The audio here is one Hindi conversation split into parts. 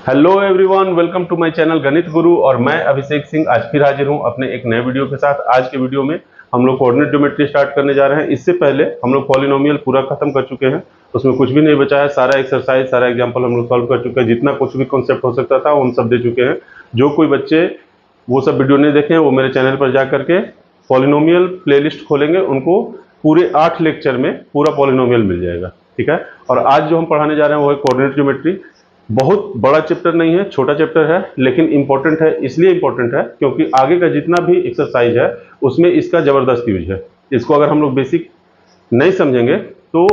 Hello everyone, welcome to my channel Ganit Guru. और मैं अभिषेक सिंह आज फिर हाजिर हूं अपने एक नए वीडियो के साथ। आज के वीडियो में हम लोग कोऑर्डिनेट ज्योमेट्री स्टार्ट करने जा रहे हैं। इससे पहले हम लोग पॉलिनोमियल पूरा खत्म कर चुके हैं, उसमें कुछ भी नहीं बचा है। सारा एक्सरसाइज, सारा एग्जाम्पल हम लोग सॉल्व कर चुके हैं। जितना कुछ भी कॉन्सेप्ट हो सकता था हम सब दे चुके हैं। जो कोई बच्चे वो सब वीडियो नहीं देखे हैं वो मेरे चैनल पर जा करके पॉलिनोमियल प्लेलिस्ट खोलेंगे, उनको पूरे 8 लेक्चर में पूरा पॉलिनोमियल मिल जाएगा। ठीक है। और आज जो हम पढ़ाने जा रहे हैं वो है कोऑर्डिनेट ज्योमेट्री। बहुत बड़ा चैप्टर नहीं है, छोटा चैप्टर है, लेकिन इंपॉर्टेंट है। इसलिए इंपॉर्टेंट है क्योंकि आगे का जितना भी एक्सरसाइज है उसमें इसका जबरदस्त यूज है। इसको अगर हम लोग बेसिक नहीं समझेंगे तो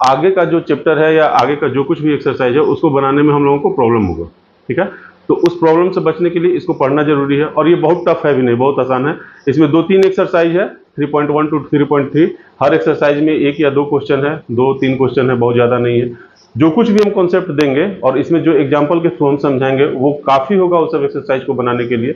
आगे का जो चैप्टर है या आगे का जो कुछ भी एक्सरसाइज है उसको बनाने में हम लोगों को प्रॉब्लम होगा। ठीक है। तो उस प्रॉब्लम से बचने के लिए इसको पढ़ना जरूरी है। और ये बहुत टफ है भी नहीं, बहुत आसान है। इसमें 2-3 एक्सरसाइज है, 3.1 to 3.3। हर एक्सरसाइज में 1 या 2 क्वेश्चन है, 2-3 क्वेश्चन है, बहुत ज़्यादा नहीं है। जो कुछ भी हम कॉन्सेप्ट देंगे और इसमें जो एग्जाम्पल के थ्रू हम समझाएंगे वो काफ़ी होगा उस सब एक्सरसाइज को बनाने के लिए।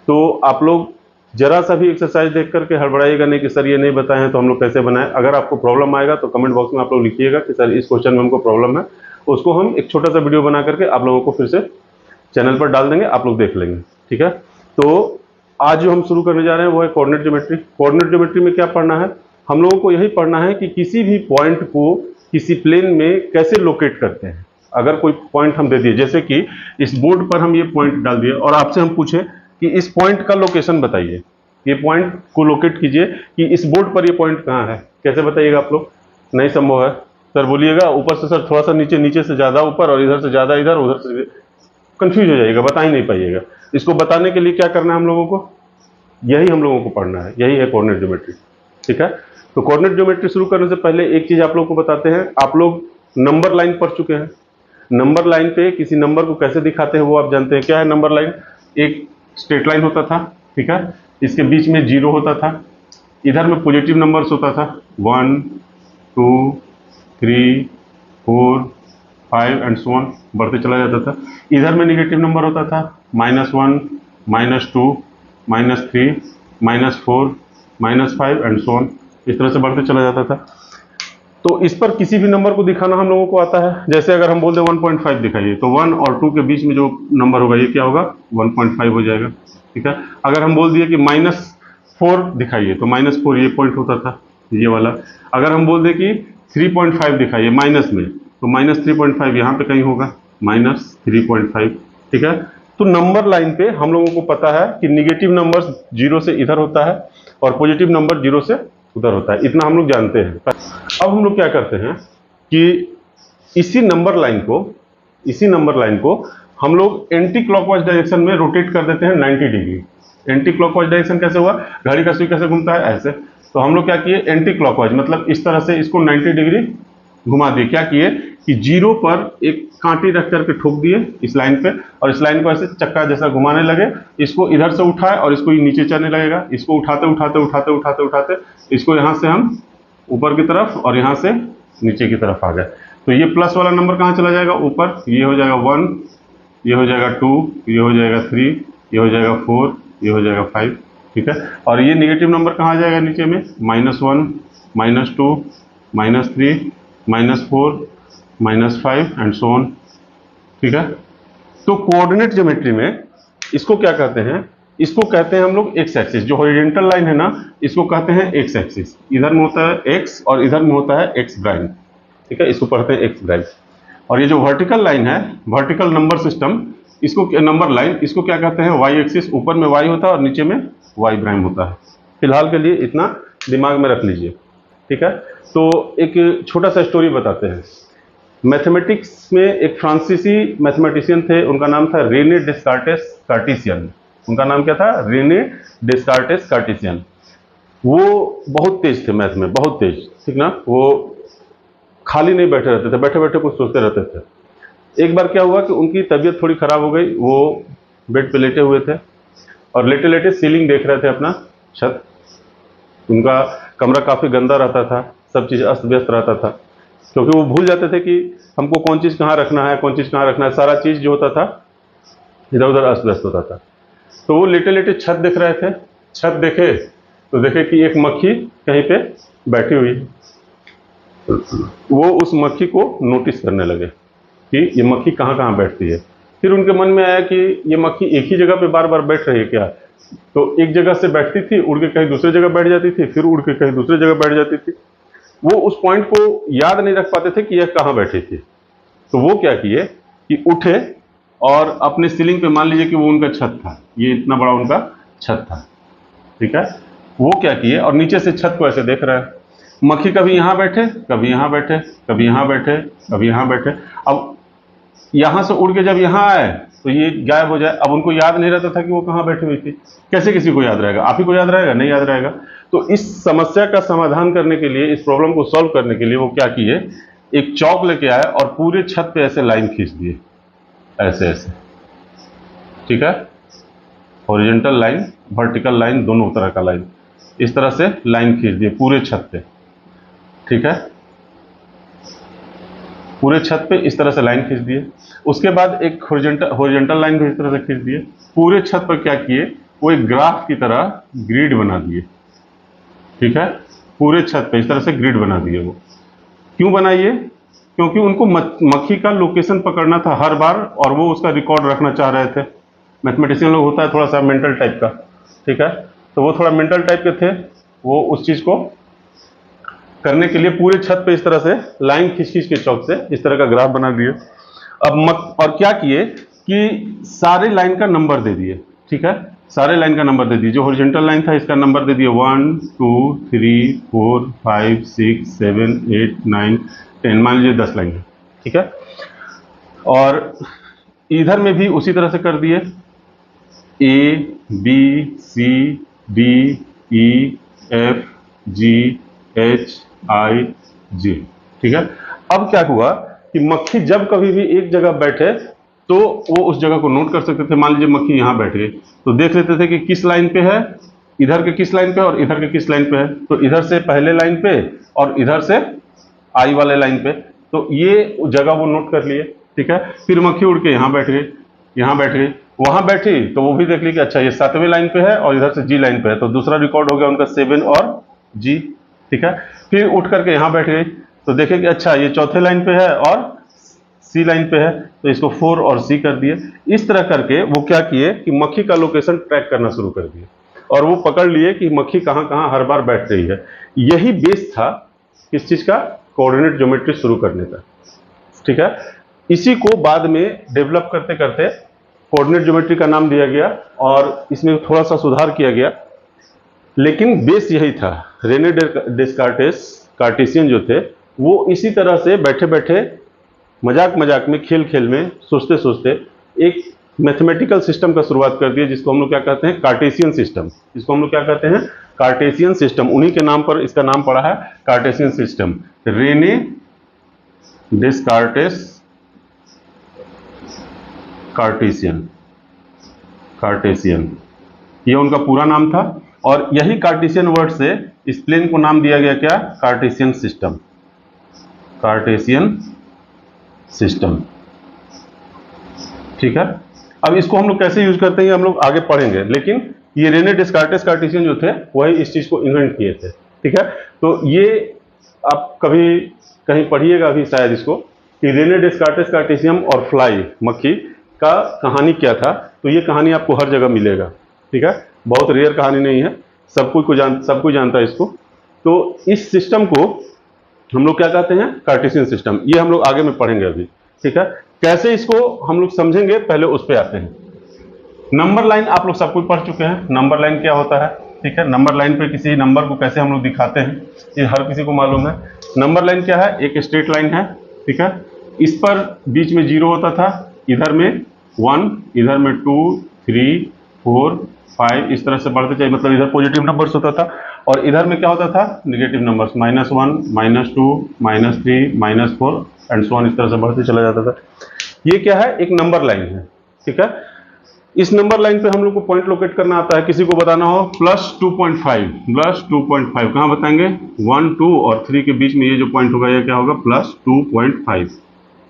तो आप लोग जरा सा भी एक्सरसाइज देख करके हड़बड़ाइएगा नहीं कि सर ये नहीं बताए हैं तो हम लोग कैसे बनाएं। अगर आपको प्रॉब्लम आएगा तो कमेंट बॉक्स में आप लोग लिखिएगा कि सर इस क्वेश्चन में हमको प्रॉब्लम है। उसको हम एक छोटा सा वीडियो बना करके आप लोगों को फिर से चैनल पर डाल देंगे, आप लोग देख लेंगे। ठीक है। तो आज जो हम शुरू करने जा रहे हैं वो है कोऑर्डिनेट ज्योमेट्री। कोऑर्डिनेट ज्योमेट्री में क्या पढ़ना है? हम लोगों को यही पढ़ना है कि किसी भी पॉइंट को किसी प्लेन में कैसे लोकेट करते हैं। अगर कोई पॉइंट हम दे दिए, जैसे कि इस बोर्ड पर हम ये पॉइंट डाल दिए और आपसे हम पूछे कि इस पॉइंट का लोकेशन बताइए, ये पॉइंट को लोकेट कीजिए कि इस बोर्ड पर ये पॉइंट कहाँ है, कैसे बताइएगा आप लोग? नहीं संभव है। सर बोलिएगा ऊपर से सर थोड़ा सा नीचे, नीचे से ज़्यादा ऊपर और इधर से ज़्यादा इधर, उधर से कंफ्यूज हो जाइएगा, बता ही नहीं पाइएगा। इसको बताने के लिए क्या करना है हम लोगों को? यही हम लोगों को पढ़ना है, यही है कोऑर्डिनेट ज्योमेट्री। ठीक है। तो कोऑर्डिनेट ज्योमेट्री शुरू करने से पहले एक चीज आप लोग को बताते हैं। आप लोग नंबर लाइन पढ़ चुके हैं। नंबर लाइन पे किसी नंबर को कैसे दिखाते हैं वो आप जानते हैं। क्या है नंबर लाइन? एक स्ट्रेट लाइन होता था। ठीक है। इसके बीच में 0 होता था। इधर में पॉजिटिव नंबर्स होता था, 1 2 3 4 5 एंड सो ऑन, बढ़ते चला जाता था। इधर में निगेटिव नंबर होता था, -1 -2 -3 -4 -5 एंड सो ऑन, इस तरह से बढ़ते चला जाता था। तो इस पर किसी भी नंबर को दिखाना हम लोगों को आता है। जैसे अगर हम बोल दें 1.5 दिखाइए तो 1 और 2 के बीच में जो नंबर होगा ये क्या होगा? 1.5 हो जाएगा। ठीक है। अगर हम बोल दिए कि -4 दिखाइए तो -4 ये पॉइंट होता था, ये वाला। अगर हम बोल दें कि 3.5 दिखाइए माइनस में तो -3.5 यहाँ पे कहीं होगा, -3.5। ठीक है। तो नंबर लाइन पे हम लोगों को पता है कि निगेटिव नंबर 0 से इधर होता है और पॉजिटिव नंबर 0 से उधर होता है, इतना हम लोग जानते हैं। अब हम लोग क्या करते हैं कि इसी नंबर लाइन को हम लोग एंटी क्लॉकवाइज डायरेक्शन में रोटेट कर देते हैं 90 डिग्री। एंटी क्लॉकवाइज डायरेक्शन कैसे हुआ? घड़ी का सुई कैसे घूमता है? ऐसे। तो हम लोग क्या किए? एंटी क्लॉकवाइज मतलब इस तरह से इसको 90 डिग्री घुमा दिए। क्या किए कि 0 पर एक कांटी रख करके ठोक दिए इस लाइन पे और इस लाइन को ऐसे चक्का जैसा घुमाने लगे। इसको इधर से उठाए और इसको नीचे चलने लगेगा। इसको उठाते उठाते उठाते उठाते उठाते इसको यहाँ से हम ऊपर की तरफ और यहाँ से नीचे की तरफ आ गए। तो ये प्लस वाला नंबर कहाँ चला जाएगा? ऊपर। ये हो जाएगा 1, ये हो जाएगा 2, ये हो जाएगा 3, ये हो जाएगा 4, ये हो जाएगा 5। ठीक है। और ये निगेटिव नंबर कहाँ जाएगा? नीचे में -1 -2 -3 -4 -5 एंड सो ऑन। ठीक है। तो कोऑर्डिनेट ज्योमेट्री में इसको क्या कहते हैं? इसको कहते हैं हम लोग एक्स एक्सिस। जो हॉरिजॉन्टल लाइन है ना, इसको कहते हैं एक्स एक्सिस। इधर में होता है एक्स और इधर में होता है एक्स प्राइम। ठीक है। इसको पढ़ते हैं एक्स प्राइम। और ये जो वर्टिकल लाइन है, वर्टिकल नंबर सिस्टम, इसको नंबर लाइन, इसको क्या कहते हैं? Y axis. ऊपर में वाई होता है और नीचे में वाई प्राइम होता है। फिलहाल के लिए इतना दिमाग में रख लीजिए। ठीक है। तो एक छोटा सा स्टोरी बताते हैं। मैथमेटिक्स में एक फ्रांसीसी मैथमेटिशियन थे, उनका नाम था रेने डेस्कार्टेस कार्टेशियन। उनका नाम क्या था? Rene Descartes Cartesian. वो बहुत तेज थे मैथ में, बहुत तेज। ठीक ना। वो खाली नहीं बैठे रहते थे, बैठे बैठे कुछ सोचते रहते थे। एक बार क्या हुआ कि उनकी तबीयत थोड़ी खराब हो गई। वो बेड पे लेटे हुए थे और लेटे लेटे सीलिंग देख रहे थे, अपना छत। उनका कमरा काफ़ी गंदा रहता था, सब चीज़ अस्त व्यस्त रहता था, क्योंकि वो भूल जाते थे कि हमको कौन चीज़ कहाँ रखना है, कौन चीज़ कहाँ रखना है। सारा चीज़ जो होता था इधर उधर अस्त व्यस्त होता था। तो वो लेटे लेटे छत देख रहे थे। छत देखे तो देखे कि एक मक्खी कहीं पे बैठी हुई है। वो उस मक्खी को नोटिस करने लगे कि ये मक्खी कहाँ कहाँ बैठती है। फिर उनके मन में आया कि ये मक्खी एक ही जगह पे बार बार बैठ रही है क्या, तो एक जगह से बैठती थी, उड़ के कहीं दूसरी जगह बैठ जाती थी, फिर उड़ के कहीं दूसरी जगह बैठ जाती थी। वो उस पॉइंट को याद नहीं रख पाते थे कि यह कहाँ बैठी थी। तो वो क्या किए कि उठे और अपने सीलिंग पे, मान लीजिए कि वो उनका छत था, ये इतना बड़ा उनका छत था, ठीक है, वो क्या किए और नीचे से छत को ऐसे देख रहा है। मक्खी कभी यहाँ बैठे, कभी यहाँ बैठे, कभी यहाँ बैठे, कभी यहाँ बैठे। अब यहाँ से उड़ के जब यहाँ आए तो ये गायब हो जाए। अब उनको याद नहीं रहता था कि वो कहाँ बैठी हुई थी। कैसे किसी को याद रहेगा? आप ही को याद रहेगा? नहीं याद रहेगा। तो इस समस्या का समाधान करने के लिए, इस प्रॉब्लम को सॉल्व करने के लिए वो क्या किए, एक चौक लेके आए और पूरे छत पे ऐसे लाइन खींच दिए, ऐसे ऐसे, ठीक है, हॉरिजॉन्टल लाइन, वर्टिकल लाइन, दोनों तरह का लाइन, इस तरह से लाइन खींच दिए पूरे छत पे, ठीक है, पूरे छत पे इस तरह से लाइन खींच दिए। उसके बाद एक हॉरिजॉन्टल लाइन भी इस तरह से खींच दिए। पूरे छत पर क्या किए, वो एक ग्राफ की तरह ग्रिड बना दिए, ठीक है, पूरे छत पे इस तरह से ग्रिड बना दिए। वो क्यों बनाइए? क्योंकि उनको मक्खी का लोकेशन पकड़ना था हर बार और वो उसका रिकॉर्ड रखना चाह रहे थे। मैथमेटिशियन लोग होता है थोड़ा सा मेंटल टाइप का, ठीक है, तो वो थोड़ा मेंटल टाइप के थे। वो उस चीज को करने के लिए पूरे छत पे इस तरह से लाइन खींच खींच के चौक से इस तरह का ग्राफ बना दिए। अब और क्या किए कि सारे लाइन का नंबर दे दिए, ठीक है, सारे लाइन का नंबर दे दिए। जो हॉरिजॉन्टल लाइन था इसका नंबर दे दिए 1 2 3 4 5 6 7 8 9 10, मान लीजिए 10 लाइन है, ठीक है। और इधर में भी उसी तरह से कर दिए, A B C D E F G H I J, ठीक है। अब क्या हुआ कि मक्खी जब कभी भी एक जगह बैठे तो वो उस जगह को नोट कर सकते थे। मान लीजिए मक्खी यहाँ बैठ गई तो देख लेते थे कि किस लाइन पे है, इधर के किस लाइन पे और इधर के किस लाइन पे है। तो इधर से पहले लाइन पे और इधर से आई वाले लाइन पे, तो ये जगह वो नोट कर लिए, ठीक है। फिर मक्खी उड़ के यहाँ बैठ गई, यहाँ बैठ गई, वहां बैठी तो वो भी देख ली कि अच्छा ये 7वें लाइन पे है और इधर से जी लाइन पे है, तो दूसरा रिकॉर्ड हो गया उनका 7 और जी, ठीक है। फिर उठ करके यहाँ बैठ गई तो देखे कि अच्छा ये 4थे लाइन पे है और सी लाइन पे है, तो इसको 4 और सी कर दिए। इस तरह करके वो क्या किए कि मक्खी का लोकेशन ट्रैक करना शुरू कर दिए और वो पकड़ लिए कि मक्खी कहाँ कहाँ हर बार बैठ रही है। यही बेस था किस चीज का, कोऑर्डिनेट ज्योमेट्री शुरू करने का, ठीक है। इसी को बाद में डेवलप करते करते कोऑर्डिनेट ज्योमेट्री का नाम दिया गया और इसमें थोड़ा सा सुधार किया गया, लेकिन बेस यही था। रेने डेस्कार्टेस कार्टेशियन जो थे वो इसी तरह से बैठे बैठे मजाक मजाक में, खेल खेल में, सोचते सोचते एक मैथमेटिकल सिस्टम का शुरुआत कर दिया जिसको हम लोग क्या कहते हैं, कार्टेशियन सिस्टम। इसको हम लोग क्या कहते हैं, कार्टेशियन सिस्टम। उन्हीं के नाम पर इसका नाम पड़ा है Cartesian system. Rene Descartes Cartesian, Cartesian ये उनका पूरा नाम था और यही कार्टेशियन वर्ड से इस प्लेन को नाम दिया गया क्या, कार्टेशियन सिस्टम, कार्टेशियन सिस्टम, ठीक है। अब इसको हम लोग कैसे यूज करते हैं हम लोग आगे पढ़ेंगे, लेकिन ये रेने डेस्कार्टेस कार्टेशियन जो थे वही इस चीज को इन्वेंट किए थे, ठीक है। तो ये आप कभी कहीं पढ़िएगा भी शायद इसको कि रेने डेस्कार्टेस कार्टेशियन और फ्लाई मक्खी का कहानी क्या था। तो ये कहानी आपको हर जगह मिलेगा, ठीक है, बहुत रेयर कहानी नहीं है, सब कोई जानता है इसको। तो इस सिस्टम को हम लोग क्या कहते हैं, कार्टेशियन सिस्टम। ये हम लोग आगे में पढ़ेंगे अभी, ठीक है। कैसे इसको हम लोग समझेंगे, पहले उस पर आते हैं। नंबर लाइन आप लोग सब कुछ पढ़ चुके हैं, नंबर लाइन क्या होता है, ठीक है। नंबर लाइन पे किसी नंबर को कैसे हम लोग दिखाते हैं ये हर किसी को मालूम है। नंबर लाइन क्या है, एक स्ट्रेट लाइन है, ठीक है। इस पर बीच में 0 होता था, इधर में 1, इधर में 2 3 4 5 इस तरह से बढ़ते जाए, मतलब इधर पॉजिटिव नंबर्स होता था और इधर में क्या होता था, negative numbers, -1 -2 -3 -4 and so on, इस तरह से बढ़ते चला जाता था। ये क्या है, एक नंबर लाइन है, ठीक है। इस नंबर लाइन पे हम लोग को पॉइंट लोकेट करना आता है। किसी को बताना हो +2.5, +2.5 कहाँ बताएंगे, 1 2 और 3 के बीच में ये जो पॉइंट होगा ये क्या होगा, +2.5,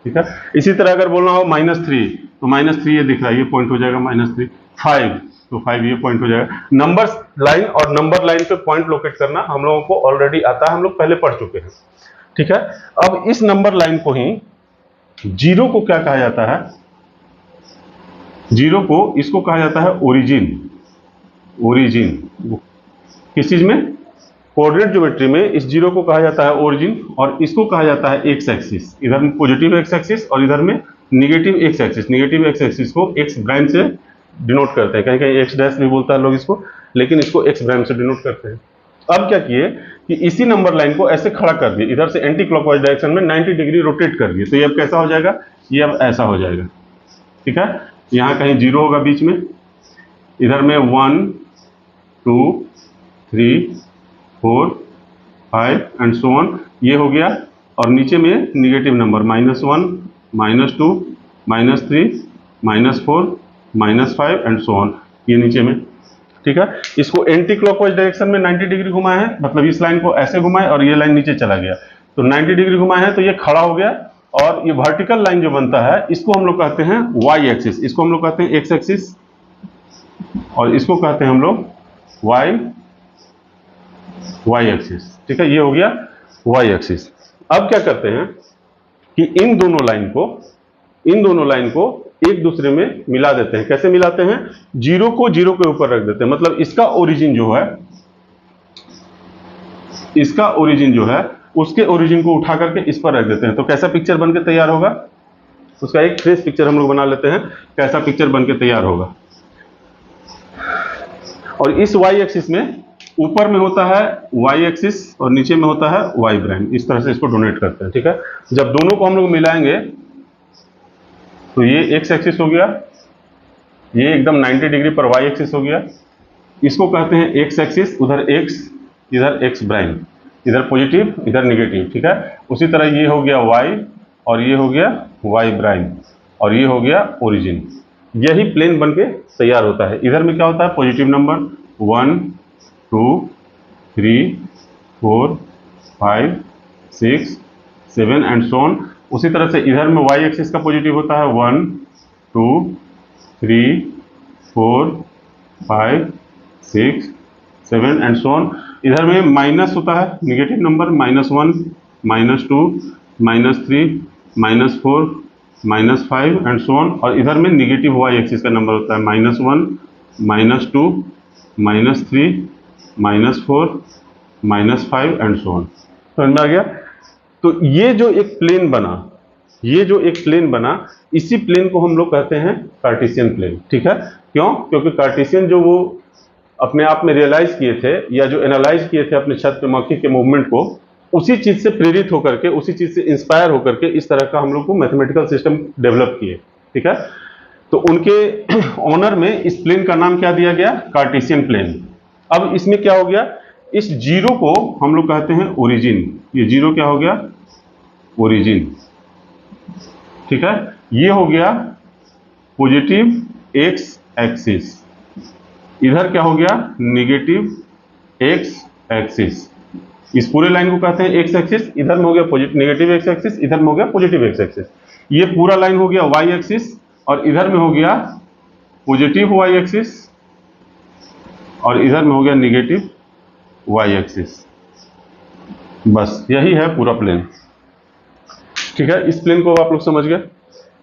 ठीक है। इसी तरह अगर बोलना हो -3 तो -3 ये दिख रहा है, ये पॉइंट हो जाएगा -3, 5 तो 5 ये पॉइंट हो जाएगा। नंबर लाइन और नंबर लाइन पे पॉइंट लोकेट करना हम लोगों को ऑलरेडी आता है, हम लोग पहले पढ़ चुके हैं, ठीक है। अब इस नंबर लाइन को ही 0 को क्या कहा जाता है, जीरो को इसको कहा जाता है ओरिजिन। ओरिजिन किस चीज में? कोऑर्डिनेट ज्योमेट्री में इस जीरो को कहा जाता है ओरिजिन और इसको कहा जाता है एक्स एक्सिस। इधर में पॉजिटिव एक्स एक्सिस और इधर में negative x axis. Negative x axis को एक्स प्राइम से डिनोट करते हैं, कहीं कहीं एक्स डैश भी बोलता है लोग इसको, लेकिन इसको एक्स प्राइम से डिनोट करते हैं। अब क्या किए कि इसी नंबर लाइन को ऐसे खड़ा कर दिए, इधर से एंटी क्लॉकवाइज डायरेक्शन में 90 डिग्री रोटेट कर दिए। तो ये अब कैसा हो जाएगा? ये अब ऐसा हो जाएगा, ठीक है। यहाँ कहीं जीरो होगा बीच में, इधर में 1 2 3 4 5 एंड सो ऑन, ये हो गया। और नीचे में negative number -1 -2 -3 -4 -5 and so on, ये नीचे में, ठीक है। इसको एंटी क्लॉकवाइज डायरेक्शन में 90 डिग्री घुमाए हैं, मतलब इस लाइन को ऐसे घुमाए और ये लाइन नीचे चला गया, तो 90 डिग्री घुमाए हैं तो ये खड़ा हो गया। और ये वर्टिकल लाइन जो बनता है इसको हम लोग कहते हैं वाई एक्सिस, इसको हम लोग कहते हैं एक्स एक्सिस और इसको कहते हैं हम लोग वाई एक्सिस, ठीक है। ये हो गया वाई एक्सिस। अब क्या करते हैं कि इन दोनों लाइन को एक दूसरे में मिला देते हैं। कैसे मिलाते हैं? जीरो को जीरो के ऊपर रख देते हैं, मतलब इसका ओरिजिन जो है उसके ओरिजिन को उठा करके इस पर रख देते हैं। तो कैसा पिक्चर बनके तैयार होगा? उसका एक फ्रेश पिक्चर हम लोग बना लेते हैं, कैसा पिक्चर बनके तैयार होगा। और इस वाई एक्सिस में ऊपर में होता है वाई एक्सिस और नीचे में होता है वाई प्राइम, इस तरह से इसको डोनेट करते हैं, ठीक है। जब दोनों को हम लोग मिलाएंगे तो ये एक्स एक्सिस हो गया, ये एकदम 90 डिग्री पर वाई एक्सिस हो गया। इसको कहते हैं एक्स एक्सिस, उधर एक्स इधर एक्स प्राइम, इधर पॉजिटिव इधर निगेटिव, ठीक है। उसी तरह ये हो गया वाई और ये हो गया वाई प्राइम और ये हो गया ओरिजिन। यही प्लेन बनके तैयार होता है। इधर में क्या होता है? Positive number 1 2 3 4 5 6 7 and so on. उसी तरह से इधर में वाई एक्सिस का पॉजिटिव होता है 1 2 3 4 5 6 7 एंड सो ऑन। इधर में माइनस होता है negative number -1 -2 -3 -4 -5 and so on. और इधर में निगेटिव वाई एक्सिस का नंबर होता है -1 -2 -3 -4 -5 एंड सो ऑन। समझ में आ गया? तो ये जो एक प्लेन बना, इसी प्लेन को हम लोग कहते हैं कार्टेशियन प्लेन, ठीक है। क्यों? क्योंकि कार्टेशियन जो वो अपने आप में रियलाइज किए थे या जो एनालाइज किए थे अपने छत पे मक्खी के मूवमेंट को, उसी चीज से प्रेरित होकर के, उसी चीज से इंस्पायर होकर के इस तरह का हम लोग को मैथमेटिकल सिस्टम डेवलप किए, ठीक है। तो उनके ऑनर में इस प्लेन का नाम क्या दिया गया? Cartesian plane. अब इसमें क्या हो गया? इस जीरो को हम लोग कहते हैं ओरिजिन। ये जीरो क्या हो गया? ओरिजिन, ठीक है। ये हो गया पॉजिटिव एक्स एक्सिस, इधर क्या हो गया? Negative x axis. इस पूरे लाइन को कहते हैं एक्स एक्सिस, इधर में हो गया निगेटिव एक्स एक्सिस, इधर में हो गया पॉजिटिव एक्स एक्सिस। ये पूरा लाइन हो गया वाई एक्सिस और इधर में हो गया पॉजिटिव वाई एक्सिस और इधर में हो गया निगेटिव वाई एक्सिस। बस यही है पूरा प्लेन, ठीक है। इस प्लेन को आप लोग समझ गए।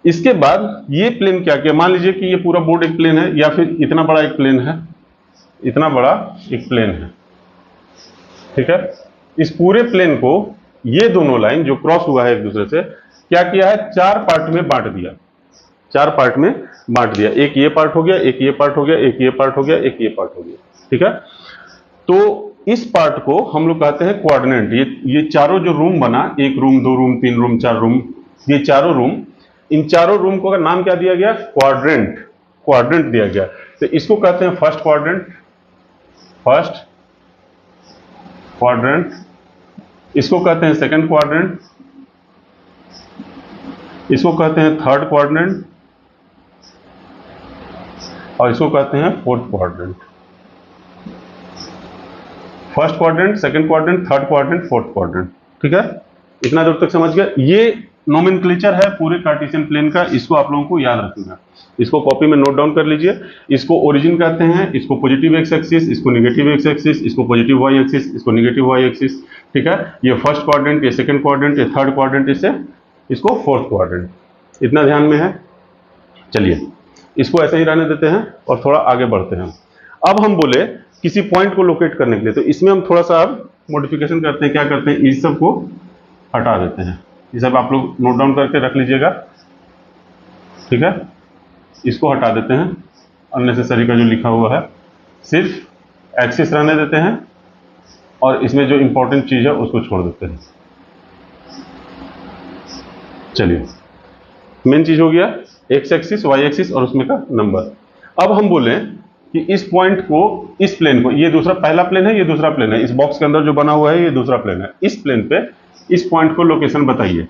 इसके बाद ये प्लेन क्या किया? मान लीजिए कि ये पूरा बोर्ड एक प्लेन है या फिर इतना बड़ा एक प्लेन है, इतना बड़ा एक प्लेन है, ठीक है। इस पूरे प्लेन को ये दोनों लाइन जो क्रॉस हुआ है एक दूसरे से, क्या किया है? 4 पार्ट में बांट दिया, 4 पार्ट में बांट दिया। एक ये पार्ट हो गया, एक ये पार्ट हो गया, एक ये पार्ट हो गया, एक ये पार्ट हो गया, ठीक है। तो इस पार्ट को हम लोग कहते हैं क्वाड्रेंट। ये चारों जो रूम बना, 1 रूम 2 रूम 3 रूम 4 रूम, ये चारों रूम, इन चारों रूम को का नाम क्या दिया गया? क्वाड्रेंट दिया गया। तो इसको कहते हैं फर्स्ट क्वाड्रेंट, इसको कहते हैं सेकंड क्वाड्रेंट, इसको कहते हैं थर्ड क्वाड्रेंट और इसको कहते हैं fourth quadrant. First quadrant, second quadrant, third quadrant, fourth quadrant, ठीक है। इतना दूर तक समझ गए? ये नोमेनक्लेचर है पूरे कार्टेशियन प्लेन का, इसको आप लोगों को याद रखना। इसको कॉपी में नोट डाउन कर लीजिए। इसको ओरिजिन कहते हैं, इसको पॉजिटिव एक्स एक्सिस, इसको निगेटिव एक्स एक्सिस, इसको पॉजिटिव वाई एक्सिस, इसको निगेटिव वाई एक्सिस, ठीक है। ये फर्स्ट क्वाड्रेंट, ये सेकंड क्वाड्रेंट, ये थर्ड क्वाड्रेंट, इसको फोर्थ क्वाड्रेंट। इतना ध्यान में है? चलिए इसको ऐसे ही रहने देते हैं और थोड़ा आगे बढ़ते हैं। अब हम बोले किसी पॉइंट को लोकेट करने के लिए, तो इसमें हम थोड़ा सा अब मॉडिफिकेशन करते हैं। क्या करते हैं, इस सब को हटा देते हैं। ये सब आप लोग नोट डाउन करके रख लीजिएगा, ठीक है। इसको हटा देते हैं, अननेसेसरी का जो लिखा हुआ है, सिर्फ एक्सिस रहने देते हैं और इसमें जो इंपॉर्टेंट चीज़ है उसको छोड़ देते हैं। चलिए, मेन चीज़ हो गया एक्स एक्सिस, वाई एक्सिस और उसमें का नंबर। अब हम बोले कि इस पॉइंट को, इस प्लेन को, ये दूसरा पहला प्लेन है, ये दूसरा प्लेन है, इस बॉक्स के अंदर जो बना हुआ है ये दूसरा प्लेन है, इस प्लेन पे इस पॉइंट को लोकेशन बताइए।